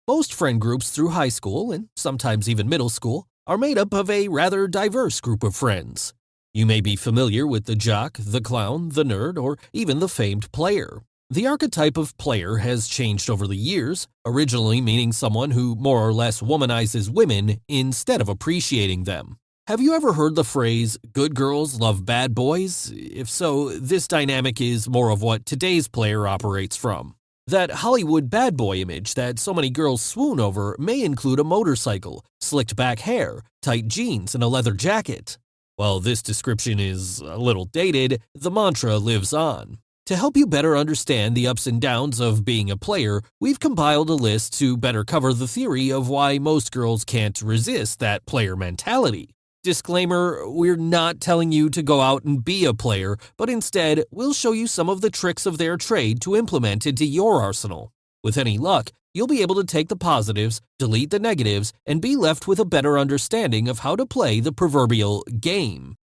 Most friend groups through high school, and sometimes even middle school, are made up of a rather diverse group of friends. You may be familiar with the jock, the clown, the nerd, or even the famed player. The archetype of player has changed over the years, originally meaning someone who more or less womanizes women instead of appreciating them. Have you ever heard the phrase, "good girls love bad boys"? If so, this dynamic is more of what today's player operates from. That Hollywood bad boy image that so many girls swoon over may include a motorcycle, slicked back hair, tight jeans, and a leather jacket. While this description is a little dated, the mantra lives on. To help you better understand the ups and downs of being a player, we've compiled a list to better cover the theory of why most girls can't resist that player mentality. Disclaimer, we're not telling you to go out and be a player, but instead, we'll show you some of the tricks of their trade to implement into your arsenal. With any luck, you'll be able to take the positives, delete the negatives, and be left with a better understanding of how to play the proverbial game.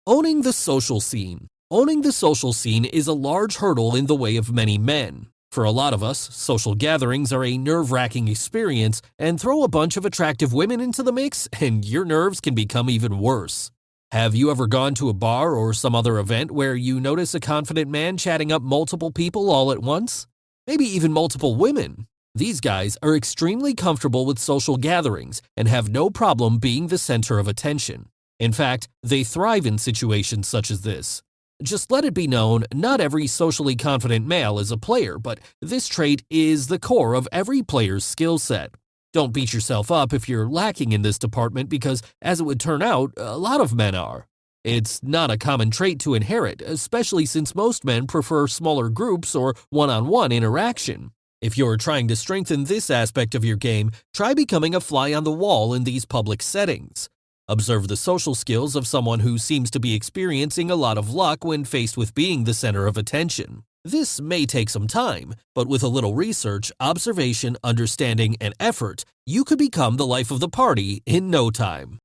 Owning the social scene. Owning the social scene is a large hurdle in the way of many men. For a lot of us, social gatherings are a nerve-wracking experience, and throw a bunch of attractive women into the mix and your nerves can become even worse. Have you ever gone to a bar or some other event where you notice a confident man chatting up multiple people all at once? Maybe even multiple women. These guys are extremely comfortable with social gatherings and have no problem being the center of attention. In fact, they thrive in situations such as this. Just let it be known, not every socially confident male is a player, but this trait is the core of every player's skill set. Don't beat yourself up if you're lacking in this department because, as it would turn out, a lot of men are. It's not a common trait to inherit, especially since most men prefer smaller groups or one-on-one interaction. If you're trying to strengthen this aspect of your game, try becoming a fly on the wall in these public settings. Observe the social skills of someone who seems to be experiencing a lot of luck when faced with being the center of attention. This may take some time, but with a little research, observation, understanding, and effort, you could become the life of the party in no time.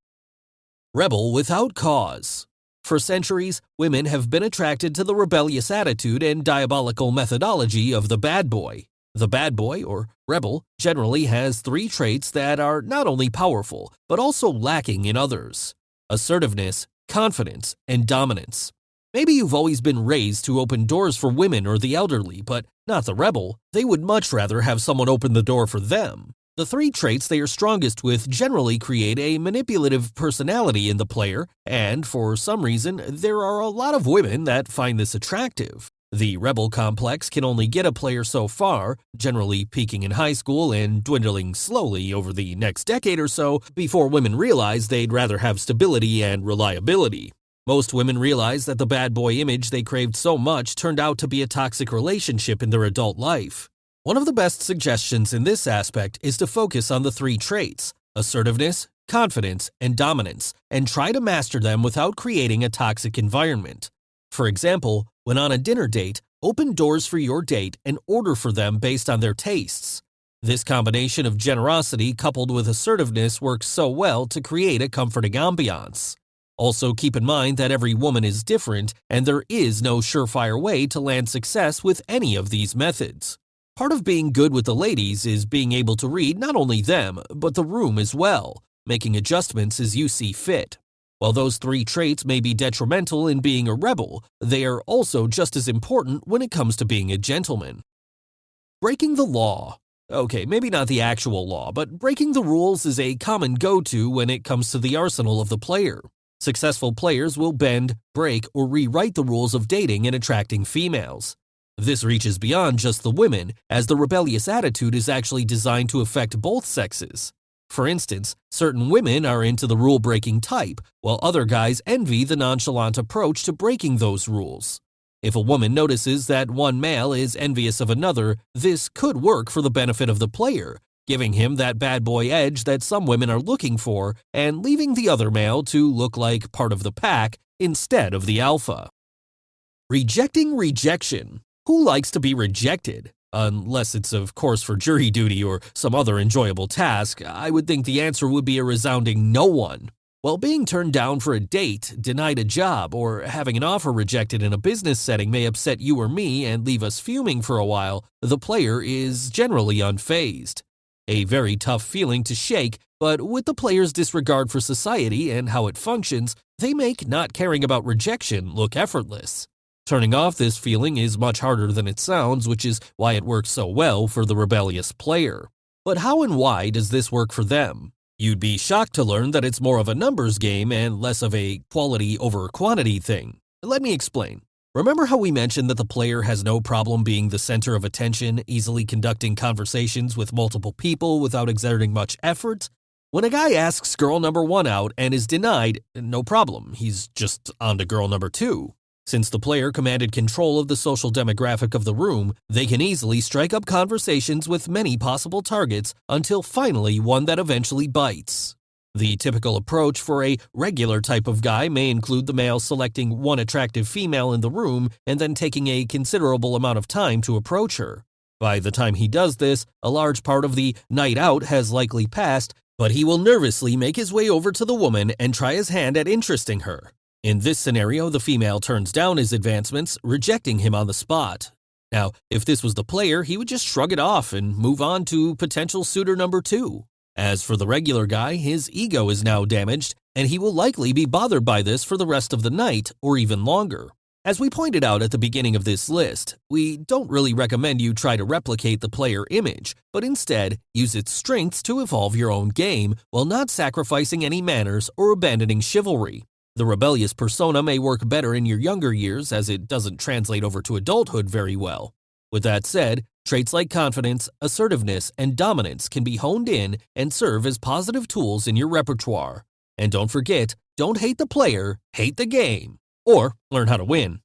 Rebel without cause. For centuries, women have been attracted to the rebellious attitude and diabolical methodology of the bad boy. The bad boy, or rebel, generally has three traits that are not only powerful, but also lacking in others: assertiveness, confidence, and dominance. Maybe you've always been raised to open doors for women or the elderly, but not the rebel. They would much rather have someone open the door for them. The three traits they are strongest with generally create a manipulative personality in the player, and for some reason, there are a lot of women that find this attractive. The rebel complex can only get a player so far, generally peaking in high school and dwindling slowly over the next decade or so before women realize they'd rather have stability and reliability. Most women realize that the bad boy image they craved so much turned out to be a toxic relationship in their adult life. One of the best suggestions in this aspect is to focus on the three traits: assertiveness, confidence, and dominance, and try to master them without creating a toxic environment. For example, when on a dinner date, open doors for your date and order for them based on their tastes. This combination of generosity coupled with assertiveness works so well to create a comforting ambiance. Also keep in mind that every woman is different and there is no surefire way to land success with any of these methods. Part of being good with the ladies is being able to read not only them, but the room as well, making adjustments as you see fit. While those three traits may be detrimental in being a rebel, they are also just as important when it comes to being a gentleman. Breaking the law. Okay, maybe not the actual law, but breaking the rules is a common go-to when it comes to the arsenal of the player. Successful players will bend, break, or rewrite the rules of dating and attracting females. This reaches beyond just the women, as the rebellious attitude is actually designed to affect both sexes. For instance, certain women are into the rule-breaking type, while other guys envy the nonchalant approach to breaking those rules. If a woman notices that one male is envious of another, this could work for the benefit of the player, giving him that bad boy edge that some women are looking for, and leaving the other male to look like part of the pack instead of the alpha. Rejecting rejection. Who likes to be rejected? Unless it's, of course, for jury duty or some other enjoyable task, I would think the answer would be a resounding no one. While being turned down for a date, denied a job, or having an offer rejected in a business setting may upset you or me and leave us fuming for a while, the player is generally unfazed. A very tough feeling to shake, but with the player's disregard for society and how it functions, they make not caring about rejection look effortless. Turning off this feeling is much harder than it sounds, which is why it works so well for the rebellious player. But how and why does this work for them? You'd be shocked to learn that it's more of a numbers game and less of a quality over quantity thing. Let me explain. Remember how we mentioned that the player has no problem being the center of attention, easily conducting conversations with multiple people without exerting much effort? When a guy asks girl number 1 out and is denied, no problem, he's just on to girl number 2. Since the player commanded control of the social demographic of the room, they can easily strike up conversations with many possible targets until finally one that eventually bites. The typical approach for a regular type of guy may include the male selecting one attractive female in the room and then taking a considerable amount of time to approach her. By the time he does this, a large part of the night out has likely passed, but he will nervously make his way over to the woman and try his hand at interesting her. In this scenario, the female turns down his advancements, rejecting him on the spot. Now, if this was the player, he would just shrug it off and move on to potential suitor number 2. As for the regular guy, his ego is now damaged, and he will likely be bothered by this for the rest of the night or even longer. As we pointed out at the beginning of this list, we don't really recommend you try to replicate the player image, but instead use its strengths to evolve your own game while not sacrificing any manners or abandoning chivalry. The rebellious persona may work better in your younger years as it doesn't translate over to adulthood very well. With that said, traits like confidence, assertiveness, and dominance can be honed in and serve as positive tools in your repertoire. And don't forget, don't hate the player, hate the game, or learn how to win.